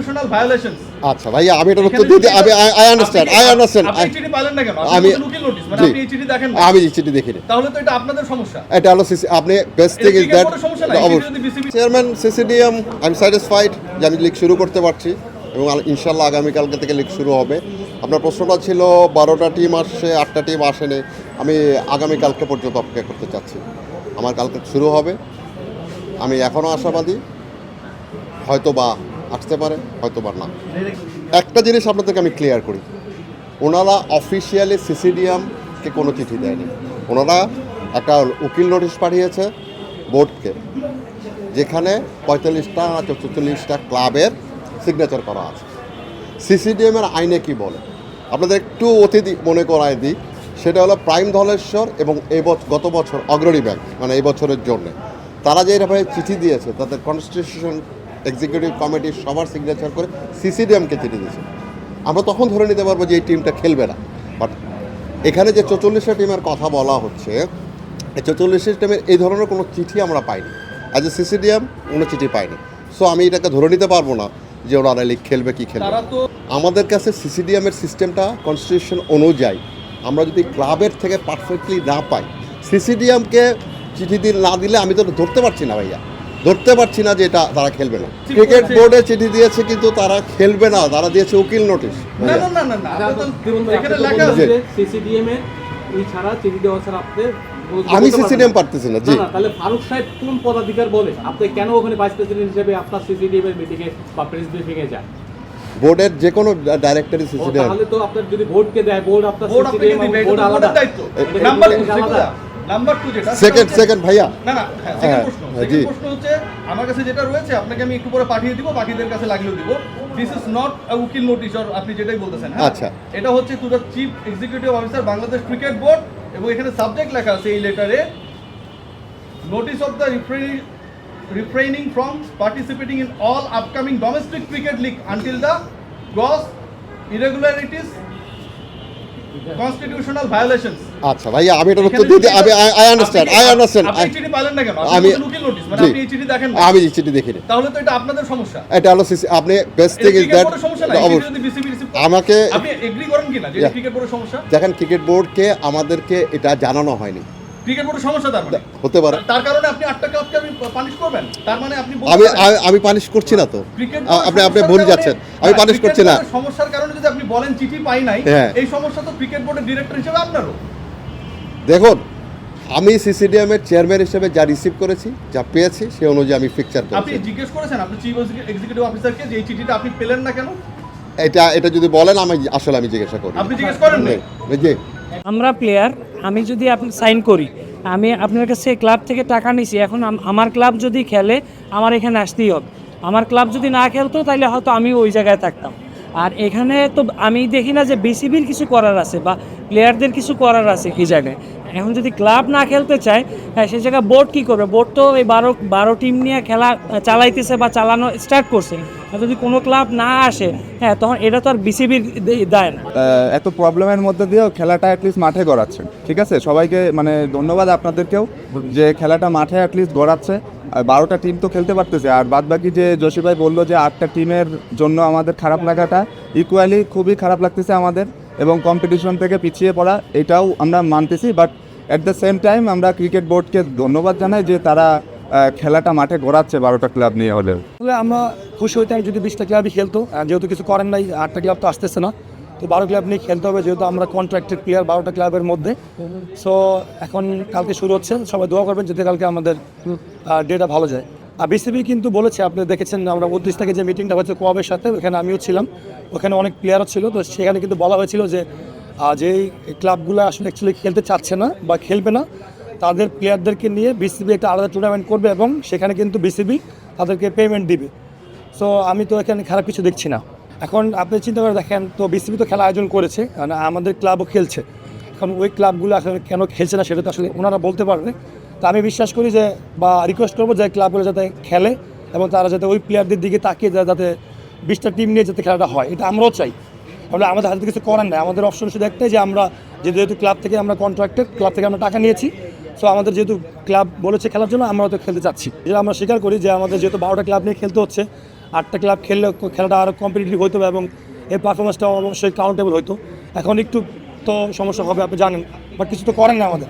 Constitutional violations. আচ্ছা ভাইয়া, আমি এটা উত্তর দিতে আই আন্ডারস্ট্যান্ড আপনি চিঠি পাইলেন না কেন? আমি উকিল নোটিশ মানে আপনি এই চিঠি দেখেন না? আমি এই চিঠি দেখিনি। তাহলে তো এটা আপনাদের সমস্যা। এটা হলো আপনি best thing is that chairman CCDM I am satisfied যে আমি লিগ শুরু করতে পারছি এবং ইনশাল্লাহ আগামীকালকে থেকে লিগ শুরু হবে। আপনার প্রশ্নটা ছিল 12টা টিম আসছে, 8টা টিম আসেনি। আমি আগামীকালকে পর্যন্ত অপেক্ষা করতে চাচ্ছি। আমার কালকে শুরু হবে, আমি এখনও আশাবাদী, হয়তো বা আসতে পারে, হয়তো বা না। একটা জিনিস আপনাদেরকে আমি ক্লিয়ার করি, ওনারা অফিসিয়ালি সিসিডিএমকে কোনো চিঠি দেয়নি। ওনারা একটা উকিল নোটিশ পাঠিয়েছে বোর্ডকে, যেখানে 45টা 44টা ক্লাবের সিগনেচার করা আছে। সিসিডিএমের আইনে কি বলে আপনাদের একটু অতিথি মনে করায় দিই, সেটা হলো প্রাইম ধলেশ্বর এবং গত বছর অগ্রণী ব্যাংক, মানে এই বছরের জন্য তারা যেভাবে চিঠি দিয়েছে, তাদের কনস্টিটিউশন এক্সিকিউটিভ কমিটির সবার সিগনেচার করে সিসিডিএমকে চিঠি দিয়েছে। আমরা তখন ধরে নিতে পারবো যে এই টিমটা খেলবে না। বাট এখানে যে 44টা টিমের কথা বলা হচ্ছে, এই 44 টিমের এই ধরনের কোনো চিঠি আমরা পাইনি। অ্যাজ এ সিসিডিএম কোনো চিঠি পাইনি। সো আমি এটাকে ধরে নিতে পারবো না যে ওরা লিগ খেলবে কি খেলবে। আমাদের কাছে সিসিডিএমের সিস্টেমটা কনস্টিটিউশন অনুযায়ী আমরা যদি ক্লাবের থেকে পারফেক্টলি না পাই, সিসিডিএমকে চিঠি না দিলে আমি তো ধরতে পারছি না ভাইয়া, ধরতে পারছি না যে এটা তারা খেলবে না। ক্রিকেট বোর্ডে চিঠি দিয়েছে কিন্তু তারা খেলবে না, তারা দিয়েছে উকিল নোটিশ। না না না না না, এখানে লেখা আছে সিসিডিএম এর এই ছাড়া চিঠি দেওয়া ছাড়া আপনি আমি সিসিডিএম পারতেছি না। জি, তাহলে ফারুক সাহেব কোন পদাধিকার বলে আপনি কেন ওখানে ভাইস প্রেসিডেন্ট হিসেবে আপনার সিসিডিএম এর মিটিং এ বা প্রেস ব্রিফিং এ যান? বোর্ডের যে কোনো ডাইরেক্টরি সিসিডিএম। তাহলে তো আপনার যদি বোর্ডকে দেয়, বোর্ড আপনার সিসিডিএম বোর্ড আলাদা দায়িত্ব। নাম্বার 2 যেটা সেকেন্ড ভাইয়া, না না সেকেন্ড প্রশ্ন হচ্ছে আমার কাছে যেটা রয়েছে, আপনাকে আমি একটু পরে পাঠিয়ে দিব, বাকিদের কাছে লাগলেও দিব। দিস ইজ নট আ উকিল নোটিশ, আর আপনি যেটাই বলতেছেন, হ্যাঁ আচ্ছা, এটা হচ্ছে to the chief executive officer Bangladesh cricket board, এবং এখানে সাবজেক্ট লেখা আছে এই লেটারে, notice of the refraining from participating in all upcoming domestic cricket league until the gross irregularities, constitutional violations. আচ্ছা ভাইয়া, আমি এটা উত্তর দিতে আই আন্ডারস্ট্যান্ড আপনি চিঠি পাইলেন না কেন? আমি উকিল নোটিশ মানে আপনি এই চিঠি দেখেন না? আমি এই চিঠি দেখিনি। তাহলে তো এটা আপনাদের সমস্যা। এটা হলো আপনি বেস্ট থিং ইজ দ্যাট আমাকে আপনি এগ্রি করেন কিনা যে ক্রিকেট বোর্ডের সমস্যা? দেখেন, ক্রিকেট বোর্ডকে আমাদেরকে এটা জানানো হয়নি। ক্রিকেট বোর্ডের সমস্যা তার মানে হতে পারে, তার কারণে আপনি 8টা ক্লাবকে আপনি পানিশ করবেন? তার মানে আপনি আমি পানিশ করছি না তো, আপনি ভুলে যাচ্ছেন, আমি পানিশ করছি না। সমস্যার কারণে যদি আপনি বলেন চিঠি পাই নাই, এই সমস্যা তো ক্রিকেট বোর্ডের ডিরেক্টর হিসেবে আপনারও। দেখুন, আমি সিসিডিএম এর চেয়ারম্যান হিসেবে যা রিসিভ করেছি, যা পেয়েছি, সেই অনুযায়ী আমি ফিকচার করেছি। আপনি জিজ্ঞেস করেছেন আপনি চিফ এক্সিকিউটিভ অফিসারকে যে এই চিঠিটা আপনি পেলেন না কেন? এটা যদি বলেন আমি জিজ্ঞাসা করি। আপনি জিজ্ঞেস করেন না? জি, আমরা প্লেয়ার, আমি যদি আপনি সাইন করি, আমি আপনার কাছে ক্লাব থেকে টাকা নিছি, এখন আমার ক্লাব যদি খেলে আমার এখানে আসতেই হবে। আমার ক্লাব যদি না খেলতো তাহলে হয়তো আমি ওই জায়গায় থাকতাম। আর এখানে তো আমি দেখি না যে বিসিবির কিছু করার আছে বা প্লেয়ারদের কিছু করার আছে এই জায়গায়। এখন যদি ক্লাব না খেলতে চায়, হ্যাঁ, সেই জায়গায় বোর্ড কী করবে? বোর্ড তো এই 12 টিম নিয়ে খেলা চালাইতেছে বা চালানো স্টার্ট করছে। যদি কোনো ক্লাব না আসে, হ্যাঁ, তখন এটা তো আর বিসিবির দায় না। এত প্রবলেমের মধ্যে দিয়েও খেলাটা অ্যাটলিস্ট মাঠে গড়াচ্ছে, ঠিক আছে। সবাইকে মানে ধন্যবাদ আপনাদেরকেও যে খেলাটা মাঠে অ্যাটলিস্ট গড়াচ্ছে। 12টা টিম তো খেলতে পারতেছে, আর বাদ বাকি যে জসি ভাই বললো যে 8টা টিমের জন্য আমাদের খারাপ লাগাটা ইকুয়ালি খুবই খারাপ লাগতেছে আমাদের, এবং কম্পিটিশন থেকে পিছিয়ে পড়া এটাও আমরা মানতেছি। But at the same time আমরা ক্রিকেট বোর্ডকে ধন্যবাদ জানাই যে তারা খেলাটা মাঠে গড়াচ্ছে 12টা ক্লাব নিয়ে হলেও। আমরা খুশি হইতাম যদি 20টা ক্লাবই খেলতো, যেহেতু কিছু করেন নাই, 8টা ক্লাব তো আসতেছে না, তো 12 ক্লাব নিয়ে খেলতে হবে, যেহেতু আমরা কন্ট্রাক্টেড প্লেয়ার 12টা ক্লাবের মধ্যে। সো এখন কালকে শুরু হচ্ছে, সবাই দোয়া করবেন যাতে কালকে আমাদের ডেটা ভালো যায়। আর বিসিবি কিন্তু বলেছে, আপনি দেখেছেন আমরা 29 থেকে যে মিটিংটা হচ্ছে কোয়াবের সাথে, ওখানে আমিও ছিলাম, ওখানে অনেক প্লেয়ারও ছিল, তো সেখানে কিন্তু বলা হয়েছিল যে যেই ক্লাবগুলো আসলে অ্যাকচুয়ালি খেলতে চাচ্ছে না বা খেলবে না, তাদের প্লেয়ারদেরকে নিয়ে বিসিবি একটা আলাদা টুর্নামেন্ট করবে এবং সেখানে কিন্তু বিসিবি তাদেরকে পেমেন্ট দিবে। সো আমি তো এখানে খারাপ কিছু দেখছি না। এখন আপনি চিন্তা করে দেখেন, তো বিসিবি তো খেলা আয়োজন করেছে, আমাদের ক্লাবও খেলছে, এখন ওই ক্লাবগুলো আসলে কেন খেলছে না সেটা তো আসলে ওনারা বলতে পারবে। তো আমি বিশ্বাস করি যে, বা রিকোয়েস্ট করবো যে ক্লাবগুলো যাতে খেলে এবং তারা যাতে ওই প্লেয়ারদের দিকে তাকিয়ে যাতে 20টা টিম নিয়ে যাতে খেলাটা হয়, এটা আমরাও চাই। তাহলে আমাদের হাতে কিছু করার নেই, আমাদের অপশন শুধু একটাই যে আমরা যেহেতু ক্লাব থেকে আমরা কন্ট্রাক্টেড, ক্লাব থেকে আমরা টাকা নিয়েছি, সো আমাদের যেহেতু ক্লাব বলেছে খেলার জন্য, আমরা তো খেলতে চাচ্ছি। যেটা আমরা স্বীকার করি যে আমাদের যেহেতু 12টা ক্লাব নিয়ে খেলতে হচ্ছে, 8টা ক্লাব খেললে খেলাটা আরও কম্পিটিটিভ হতো এবং এই পারফরমেন্সটা অবশ্যই কাউন্টেবল হতো। এখন একটু তো সমস্যা হবে, আপনি জানেন, বাট কিছু তো করেন না আমাদের।